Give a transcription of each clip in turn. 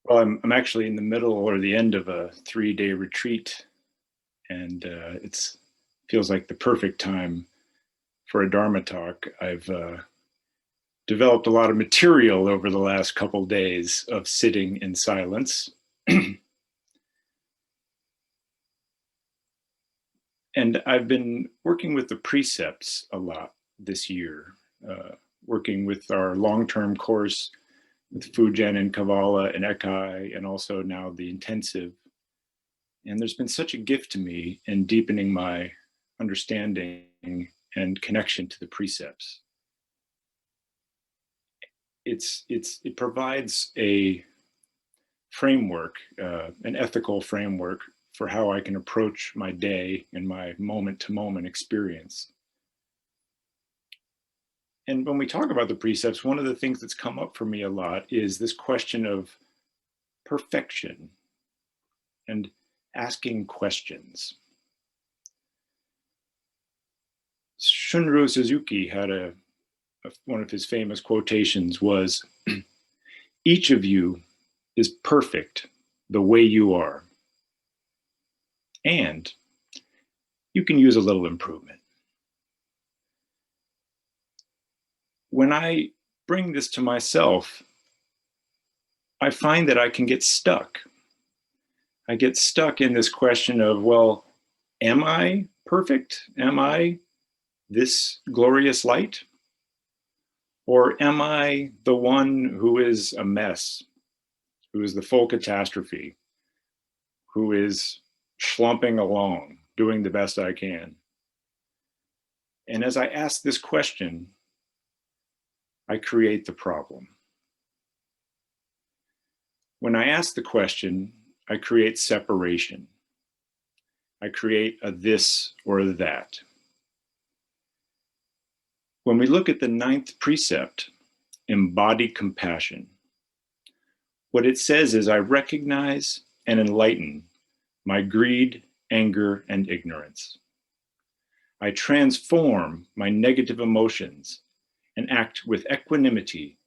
Well, I'm actually in the middle or the end of a 3-day retreat, and it's feels like the perfect time for a Dharma talk. I've developed a lot of material over the last couple days of sitting in silence. And I've been working with the precepts a lot this year, working with our long-term course with Fujian and Kabbalah and Ekai, and also now the intensive. And there's been such a gift to me in deepening my understanding and connection to the precepts. It provides a framework, an ethical framework for how I can approach my day and my moment-to-moment experience. And when we talk about the precepts, one of the things that's come up for me a lot is this question of perfection and asking questions. Shunryu Suzuki had one of his famous quotations was, "Each of you is perfect the way you are, and you can use a little improvement." When I bring this to myself, I find that I can get stuck. I get stuck in this question of, well, am I perfect? Am I this glorious light? Or am I the one who is a mess, who is the full catastrophe, who is schlumping along, doing the best I can? And as I ask this question, I create the problem. When I ask the question, I create separation. I create a this or a that. When we look at the 9th precept, embody compassion, what it says is, I recognize and enlighten my greed, anger, and ignorance. I transform my negative emotions and act with equanimity,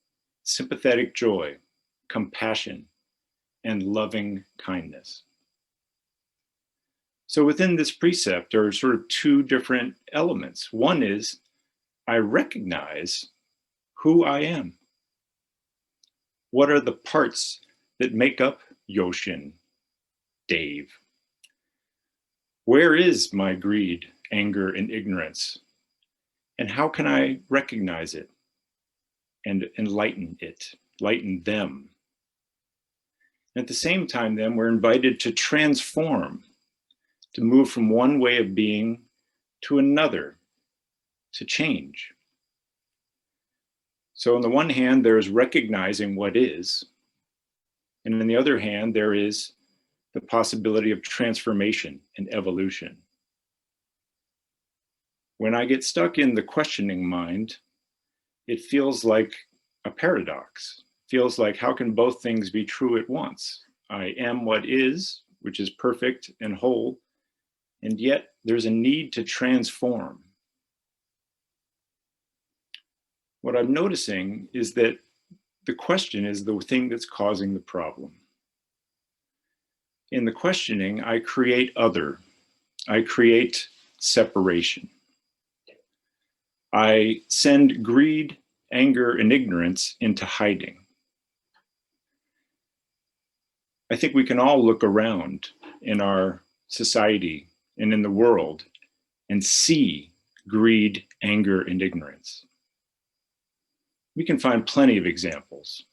sympathetic joy, compassion, and loving kindness. So within this precept, there are sort of 2 different elements. One is, I recognize who I am. What are the parts that make up Yoshin, Dave? Where is my greed, anger, and ignorance? And how can I recognize it and enlighten it, lighten them? And at the same time, then, we're invited to transform, to move from one way of being to another, to change. So on the one hand, there is recognizing what is, and on the other hand, there is the possibility of transformation and evolution. When I get stuck in the questioning mind, it feels like a paradox. It feels like, how can both things be true at once? I am what is, which is perfect and whole, and yet there's a need to transform. What I'm noticing is that the question is the thing that's causing the problem. In the questioning, I create other. I create separation. I send greed, anger, and ignorance into hiding. I think we can all look around in our society and in the world and see greed, anger, and ignorance. We can find plenty of examples.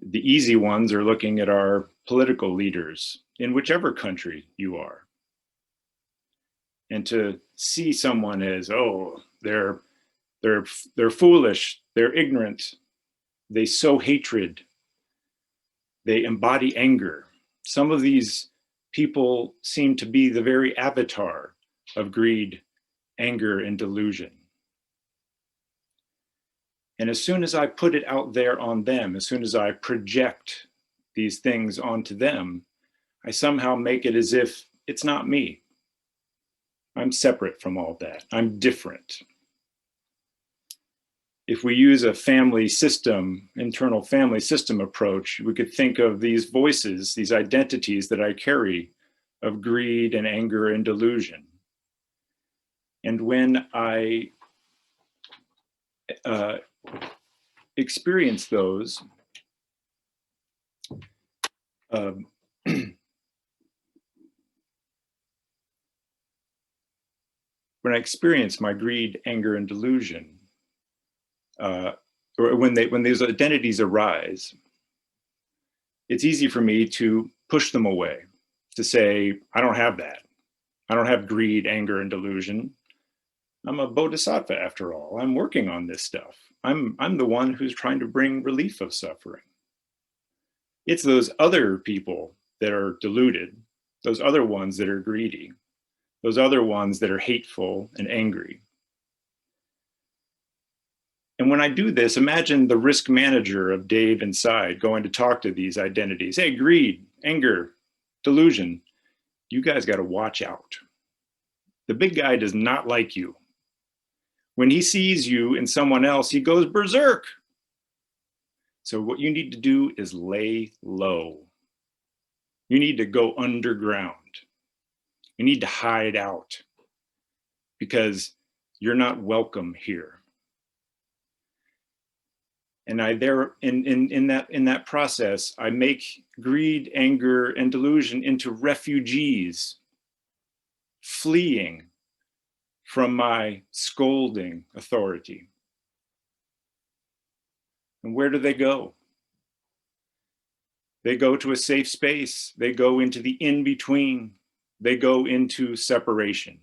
The easy ones are looking at our political leaders in whichever country you are. And to see someone as, oh, they're foolish, they're ignorant, they sow hatred, they embody anger. Some of these people seem to be the very avatar of greed, anger, and delusion. And as soon as I put it out there on them, as soon as I project these things onto them, I somehow make it as if it's not me. I'm separate from all that. I'm different. If we use a family system, internal family system approach, we could think of these voices, these identities that I carry of greed and anger and delusion. And when I experience those, when I experience my greed, anger, and delusion, or when those identities arise, it's easy for me to push them away, to say, I don't have that. I don't have greed, anger, and delusion. I'm a bodhisattva after all. I'm working on this stuff. I'm the one who's trying to bring relief of suffering. It's those other people that are deluded, those other ones that are greedy, those other ones that are hateful and angry. And when I do this, imagine the risk manager of Dave inside going to talk to these identities. Hey, greed, anger, delusion, you guys got to watch out. The big guy does not like you. When he sees you in someone else, he goes berserk. So what you need to do is lay low. You need to go underground. You need to hide out because you're not welcome here. And in that process, I make greed, anger, and delusion into refugees, fleeing from my scolding authority. And where do they go? They go to a safe space. They go into the in-between. They go into separation.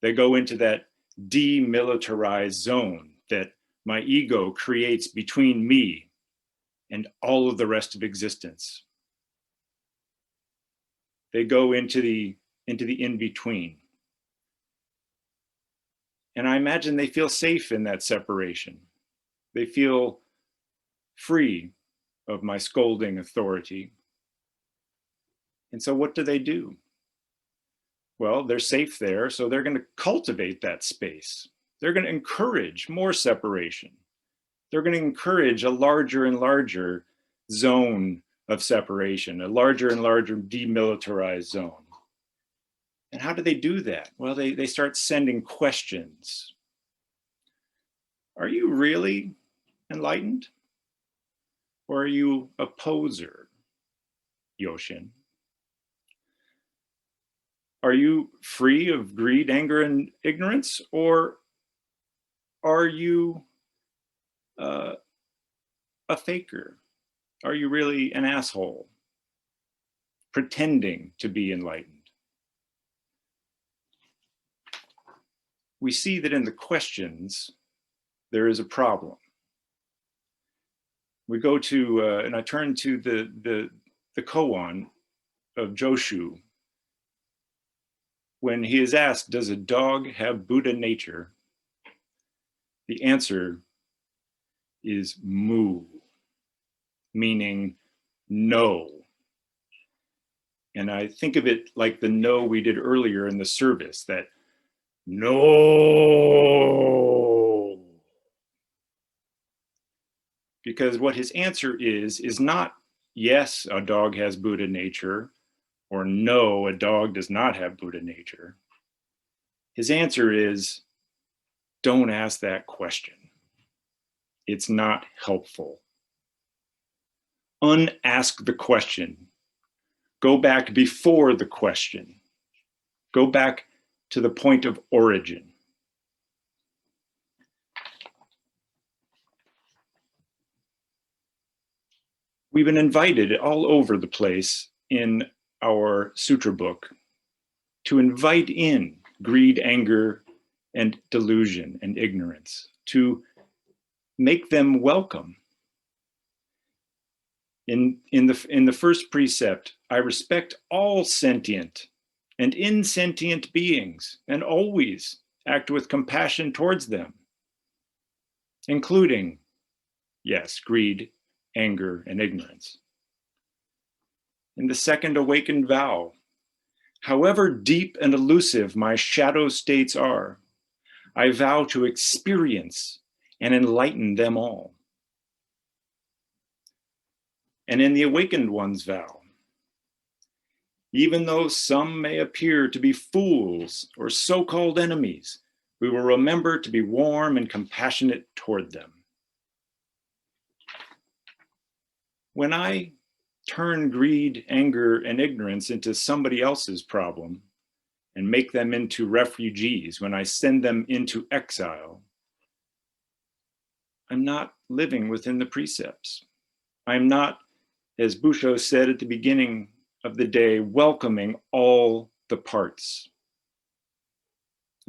They go into that demilitarized zone that my ego creates between me and all of the rest of existence. They go into the in-between. And I imagine they feel safe in that separation. They feel free of my scolding authority. And so what do? Well, they're safe there, so they're going to cultivate that space. They're going to encourage more separation. They're going to encourage a larger and larger zone of separation, a larger and larger demilitarized zone. And how do they do that? Well, they start sending questions. Are you really enlightened? Or are you a poser, Yoshin? Are you free of greed, anger, and ignorance? Or are you a faker? Are you really an asshole, pretending to be enlightened? We see that in the questions, there is a problem. We go to, and I turn to the koan of Joshu. When he is asked, does a dog have Buddha nature? The answer is mu, meaning no. And I think of it like the no we did earlier in the service, that no. Because what his answer is not yes, a dog has Buddha nature, or no, a dog does not have Buddha nature. His answer is, don't ask that question. It's not helpful. Unask the question. Go back before the question. Go back to the point of origin. We've been invited all over the place in our sutra book to invite in greed, anger, and delusion and ignorance, to make them welcome. In the first precept, I respect all sentient and insentient beings and always act with compassion towards them, including, yes, greed, anger, and ignorance. In the second awakened vow, however deep and elusive my shadow states are, I vow to experience and enlighten them all. And in the awakened one's vow, even though some may appear to be fools or so-called enemies, we will remember to be warm and compassionate toward them. When I turn greed, anger, and ignorance into somebody else's problem and make them into refugees, when I send them into exile, I'm not living within the precepts. I'm not, as Busho said at the beginning of the day, welcoming all the parts.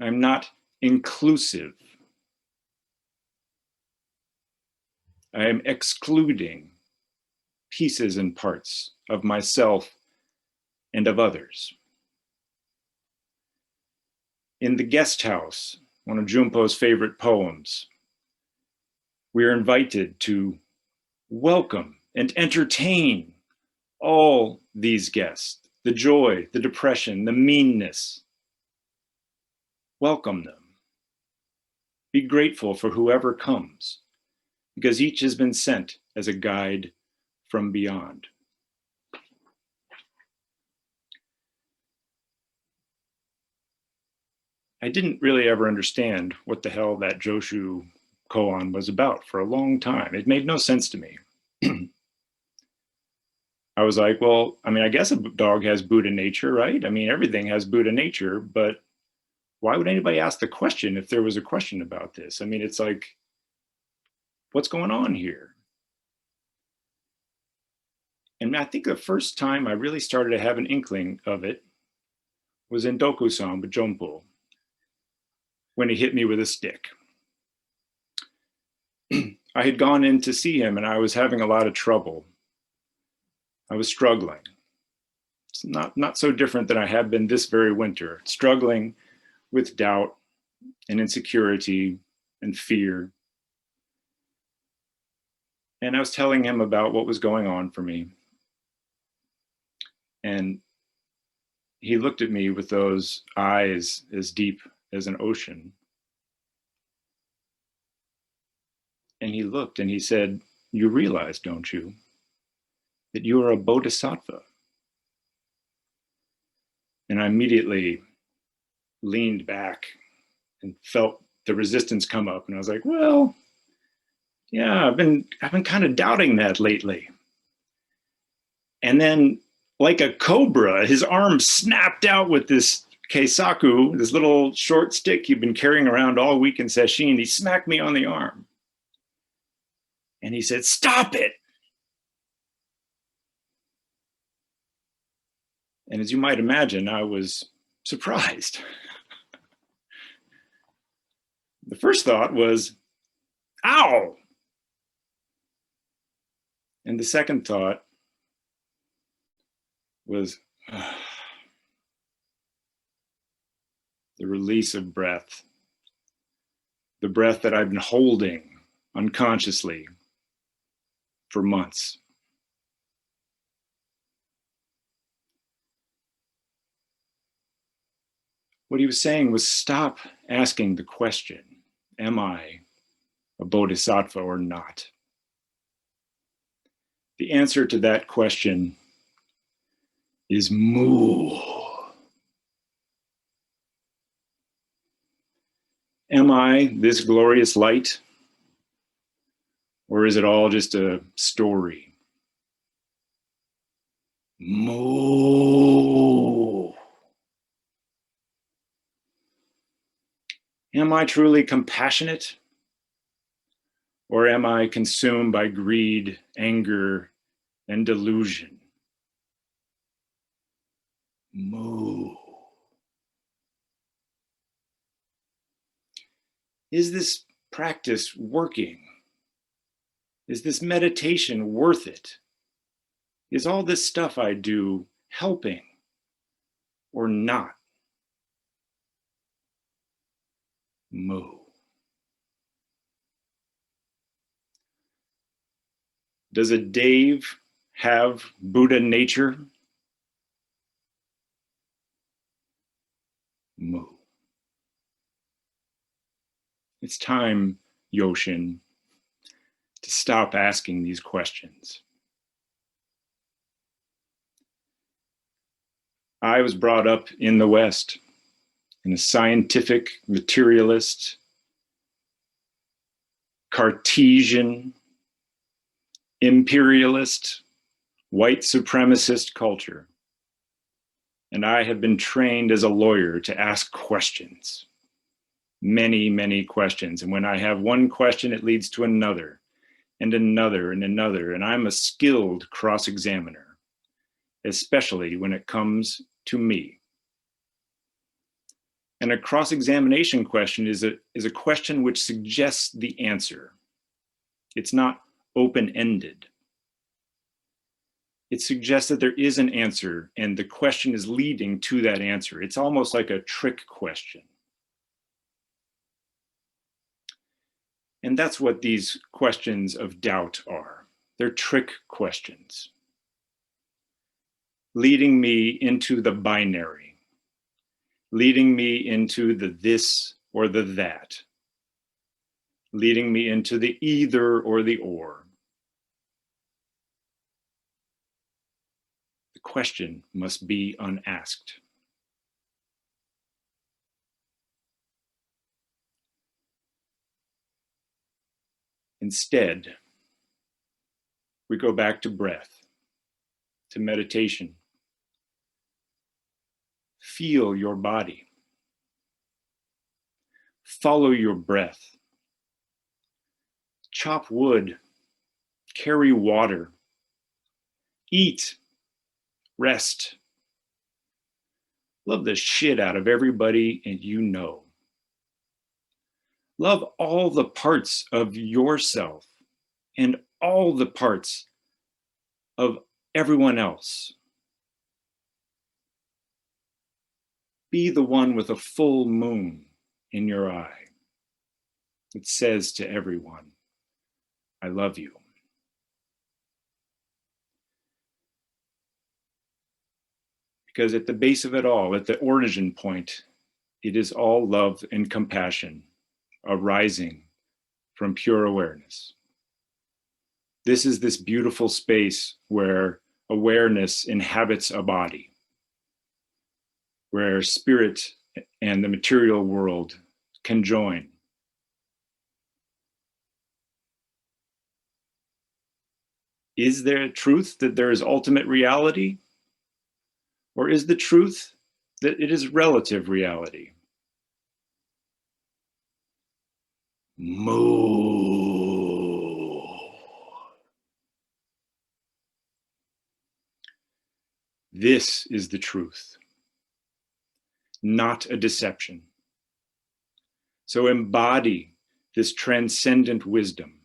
I'm not inclusive. I am excluding pieces and parts of myself and of others. In The Guest House, one of Junpo's favorite poems, we are invited to welcome and entertain all these guests, the joy, the depression, the meanness. Welcome them. Be grateful for whoever comes, because each has been sent as a guide from beyond. I didn't really ever understand what the hell that Joshu koan was about for a long time. It made no sense to me. I was like, well, I mean, I guess a dog has Buddha nature, right? I mean, everything has Buddha nature, but why would anybody ask the question if there was a question about this? I mean, it's like, what's going on here? And I think the first time I really started to have an inkling of it was in Dokusan with Jompo, when he hit me with a stick. I had gone in to see him and I was having a lot of trouble. I was struggling. It's not so different than I have been this very winter, struggling with doubt and insecurity and fear. And I was telling him about what was going on for me. And he looked at me with those eyes as deep as an ocean. And he looked and he said, "You realize, don't you, that you are a bodhisattva?" And I immediately leaned back and felt the resistance come up. And I was like, well, yeah, I've been kind of doubting that lately. And then, like a cobra, his arm snapped out with this keisaku, this little short stick he'd been carrying around all week in sesshin. He smacked me on the arm. And he said, "Stop it." And as you might imagine, I was surprised. The first thought was, ow. And the second thought was the release of breath, the breath that I've been holding unconsciously for months. What he was saying was, stop asking the question, am I a bodhisattva or not? The answer to that question is mu. Am I this glorious light? Or is it all just a story? Mu. Am I truly compassionate? Or am I consumed by greed, anger, and delusion? Mu. Is this practice working? Is this meditation worth it? Is all this stuff I do helping or not? Mu. Does a Dave have Buddha nature? Mu. It's time Yoshin, to stop asking these questions. I was brought up in the West in a scientific, materialist, Cartesian, imperialist, white supremacist culture. And I have been trained as a lawyer to ask questions, many, many questions. And when I have one question, it leads to another and another and another. And I'm a skilled cross-examiner, especially when it comes to me. And a cross-examination question is a question which suggests the answer. It's not open-ended. It suggests that there is an answer and the question is leading to that answer. It's almost like a trick question. And that's what these questions of doubt are. They're trick questions, leading me into the binary, leading me into the this or the that, leading me into the either or the or. The question must be unasked. Instead, we go back to breath, to meditation. Feel your body. Follow your breath. Chop wood. Carry water. Eat. Rest. Love the shit out of everybody and you know. Love all the parts of yourself and all the parts of everyone else. Be the one with a full moon in your eye that says to everyone, I love you. Because at the base of it all, at the origin point, it is all love and compassion arising from pure awareness. This is this beautiful space where awareness inhabits a body, where spirit and the material world can join. Is there a truth that there is ultimate reality? Or is the truth that it is relative reality? Moo. This is the truth, not a deception. So embody this transcendent wisdom.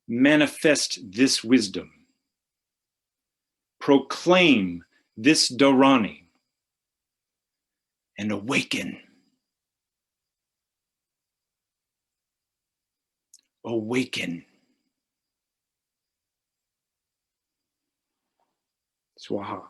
Manifest this wisdom. Proclaim this Dharani and awaken. Awaken. Swaha.